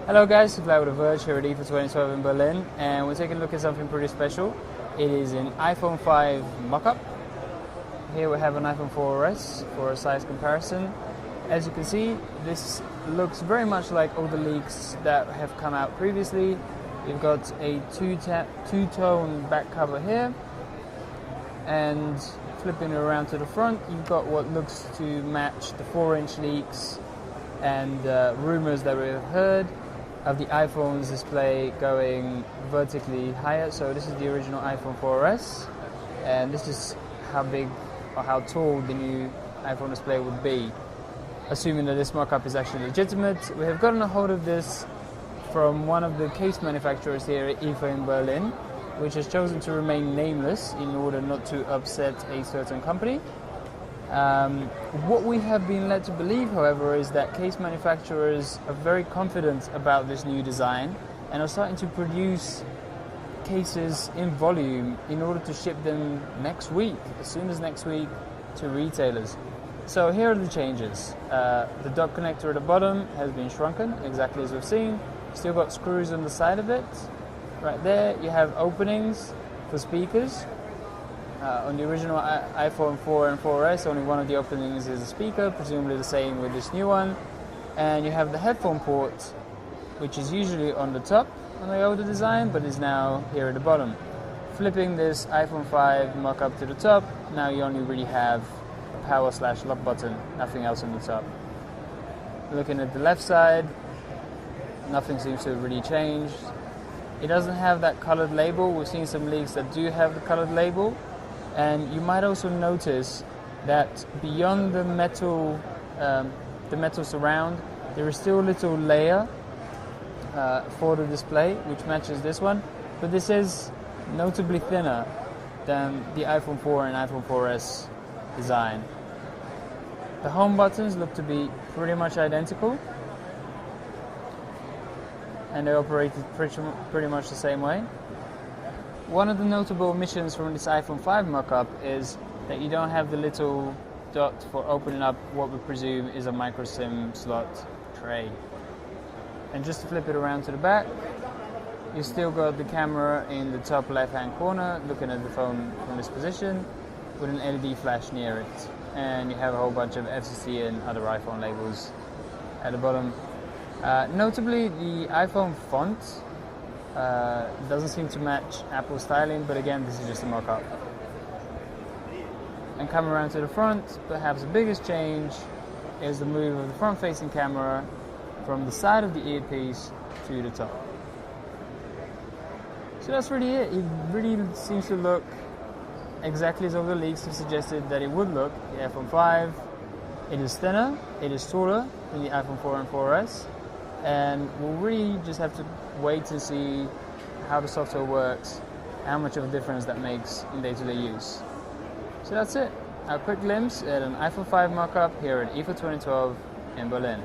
Hello guys, it's Vlad with The Verge here at Enfin 2012 in Berlin, and we're taking a look at something pretty special. It is an iPhone 5 mock-up. Here we have an iPhone 4S for a size comparison. As you can see, this looks very much like all the leaks that have come out previously. You've got a two-tone back cover here, and flipping it around to the front, you've got what looks to match the 4-inch leaks and rumors that we've heard of the iPhone's display going vertically higher. So this is the original iPhone 4S, and this is how big or how tall the new iPhone display would be, assuming that this mock-up is actually legitimate. We have gotten a hold of this from one of the case manufacturers here at Enfin in Berlin, which has chosen to remain nameless in order not to upset a certain company. What we have been led to believe, however, is that case manufacturers are very confident about this new design and are starting to produce cases in volume in order to ship them next week, as soon as next week, to retailers. So here are the changes. The dock connector at the bottom has been shrunken, exactly as we've seen. Still got screws on the side of it. Right there you have openings for speakers. On the original iPhone 4 and 4S, only one of the openings is a speaker, presumably the same with this new one. And you have the headphone port, which is usually on the top on the older design, but is now here at the bottom. Flipping this iPhone 5 mock-up to the top, now you only really have a power/lock button, nothing else on the top. Looking at the left side, nothing seems to have really changed. It doesn't have that colored label. We've seen some leaks that do have the colored label. And you might also notice that beyond the metal surround, there is still a little layer for the display, which matches this one. But this is notably thinner than the iPhone 4 and iPhone 4S design. The home buttons look to be pretty much identical, and they operated pretty much the same way. One of the notable omissions from this iPhone 5 mock-up is that you don't have the little dot for opening up what we presume is a micro SIM slot tray. And just to flip it around to the back, you still got the camera in the top left-hand corner, looking at the phone from this position, with an LED flash near it. And you have a whole bunch of FCC and other iPhone labels at the bottom. Notably, the iPhone font doesn't seem to match Apple's styling, but again, this is just a mock-up. And coming around to the front, perhaps the biggest change is the move of the front-facing camera from the side of the earpiece to the top. So that's really it. It really seems to look exactly as all the leaks have suggested that it would look. The iPhone 5, it is thinner, it is taller than the iPhone 4 and 4S, and we'll really just have to wait to see how the software works, how much of a difference that makes in day-to-day use. So that's it. A quick glimpse at an iPhone 5 mock-up here at Enfin 2012 in Berlin.